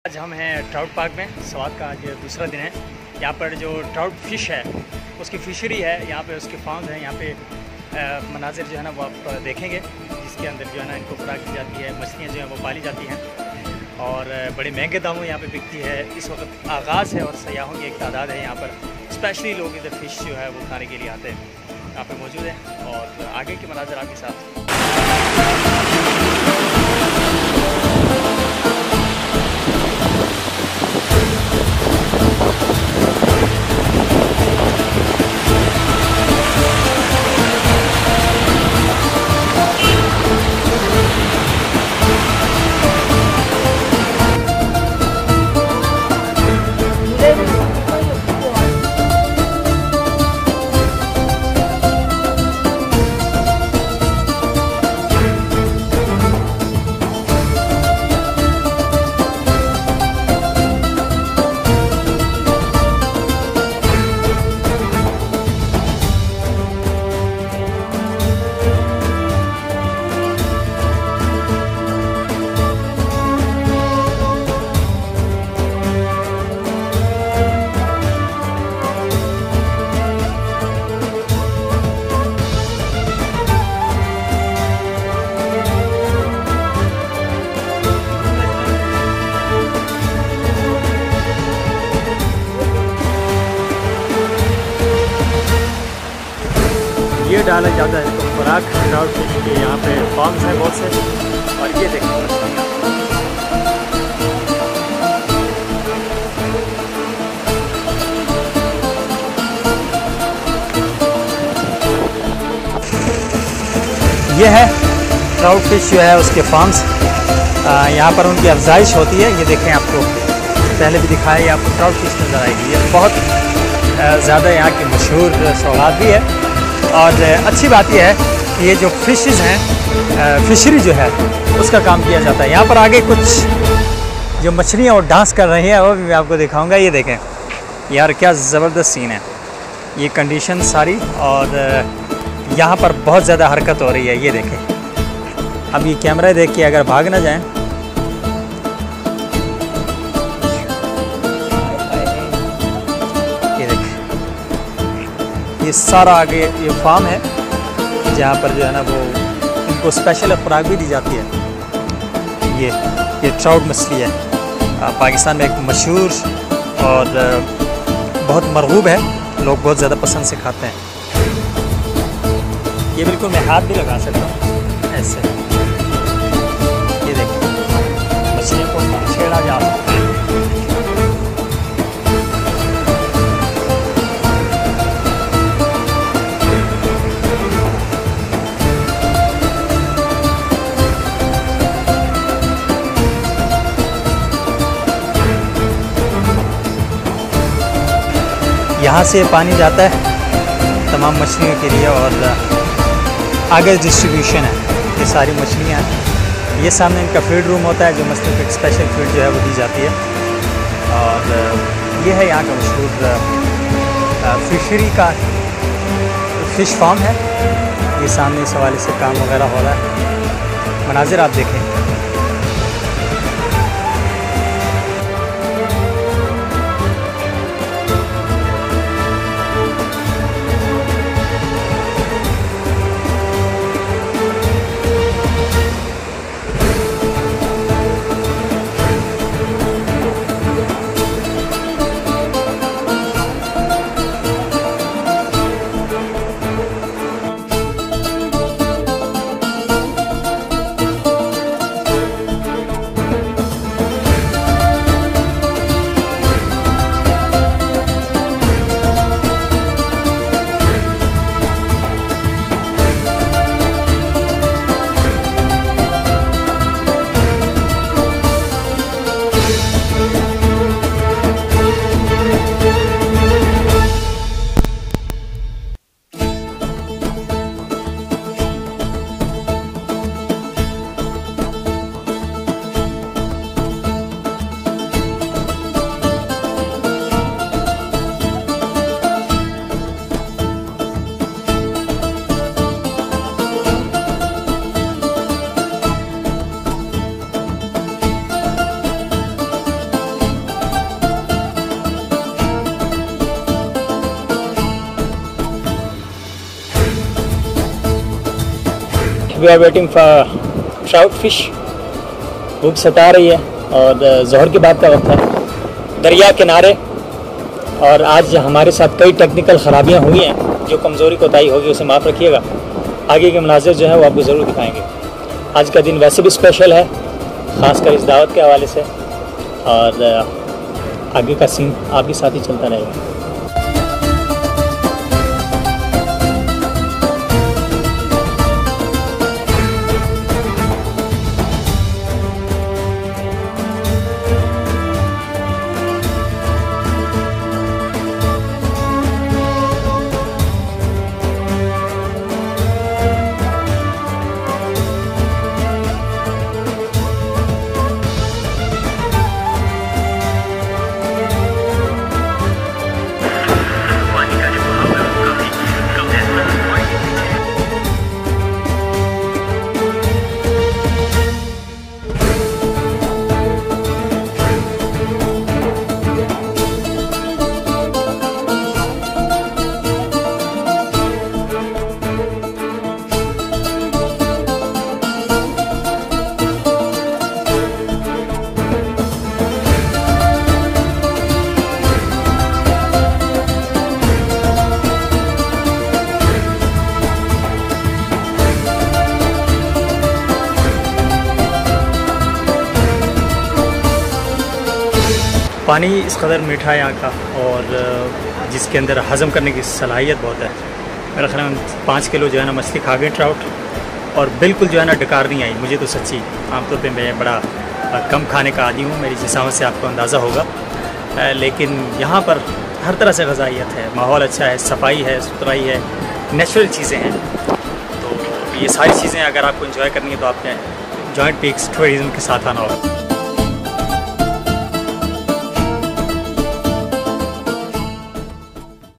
आज हम हैं ट्राउट पार्क में। स्वाद का आज दूसरा दिन है। यहाँ पर जो ट्राउट फिश है उसकी फिशरी है, यहाँ पे उसके फार्म्स हैं। यहाँ पे मनाजिर जो है ना वो आप देखेंगे, जिसके अंदर जो है ना इनको खुराक दी जाती है, मछलियाँ जो हैं वो पाली जाती हैं और बड़े महंगे दामों यहाँ पे बिकती है। इस वक्त आगाज़ है और सयाहों की एक तादाद है यहाँ पर। स्पेशली लोग इधर फ़िश जो है वो खाने के लिए आते हैं, यहाँ पे मौजूद हैं और आगे के मनाजिर आपके साथ। ये डाला जाता है तो खुराक ट्राउट फिश के यहाँ पे फार्म्स हैं बहुत से। और ये देखिए ये है ट्राउट फिश जो है उसके फार्म्स। यहाँ पर उनकी अफजाइश होती है। ये देखें, आपको पहले भी दिखाया, ये आपको ट्राउट फिश नज़र आएगी। ये बहुत ज़्यादा यहाँ की मशहूर सौगात भी है। और अच्छी बात यह है कि ये जो फिशेस हैं, फिशरी जो है उसका काम किया जाता है। यहाँ पर आगे कुछ जो मछलियाँ और डांस कर रही हैं वो भी मैं आपको दिखाऊंगा। ये देखें यार, क्या ज़बरदस्त सीन है। ये कंडीशन सारी, और यहाँ पर बहुत ज़्यादा हरकत हो रही है। ये देखें, अब ये कैमरा देख के अगर भाग ना जाएँ। ये सारा आगे ये फार्म है जहाँ पर जो है ना वो इनको स्पेशल खुराक भी दी जाती है। ये ट्राउट मछली है, पाकिस्तान में एक मशहूर और बहुत मरगूब है, लोग बहुत ज़्यादा पसंद से खाते हैं। ये बिल्कुल मैं हाथ भी लगा सकता हूँ ऐसे। ये देखिए, मछलियों को छेड़ा जा सकता है। यहाँ से पानी जाता है तमाम मछलियों के लिए और आगे डिस्ट्रीब्यूशन है। ये सारी मछलियाँ, ये सामने इनका फीड रूम होता है जो मछलियों को एक स्पेशल फीड जो है वो दी जाती है। और ये है यहाँ का मशहूर फिशरी का फ़िश फार्म है। ये सामने इस हवाले से काम वगैरह हो रहा है। मनाजिर आप देखें। We are waiting for trout fish. भूख सता रही है और ज़ोहर के बाद का वक्त है, दरिया किनारे। और आज हमारे साथ कई टेक्निकल ख़राबियाँ हुई हैं, जो कमज़ोरी कोताही होगी उसे माफ़ रखिएगा। आगे के मनाज़िर जो है वो आपको ज़रूर दिखाएंगे। आज का दिन वैसे भी स्पेशल है, ख़ासकर इस दावत के हवाले से, और आगे का सीन आपके साथ ही चलता रहेगा। पानी इस कदर मीठा है यहाँ का, और जिसके अंदर हज़म करने की सलाहियत बहुत है। मेरा ख्याल में 5 किलो जो है ना मछली खा गए ट्राउट, और बिल्कुल जो है ना डकार नहीं आई मुझे तो सच्ची। आमतौर पे मैं बड़ा कम खाने का आदी हूँ, मेरी जिसामत से आपको अंदाज़ा होगा, लेकिन यहाँ पर हर तरह से ग़ज़ाइयत है, माहौल अच्छा है, सफाई है, सुथराई है, नेचुरल चीज़ें हैं। तो ये सारी चीज़ें अगर आपको इंजॉय करनी है तो आपने जॉइंट पीक्स टूरिज़्म के साथ आना होगा।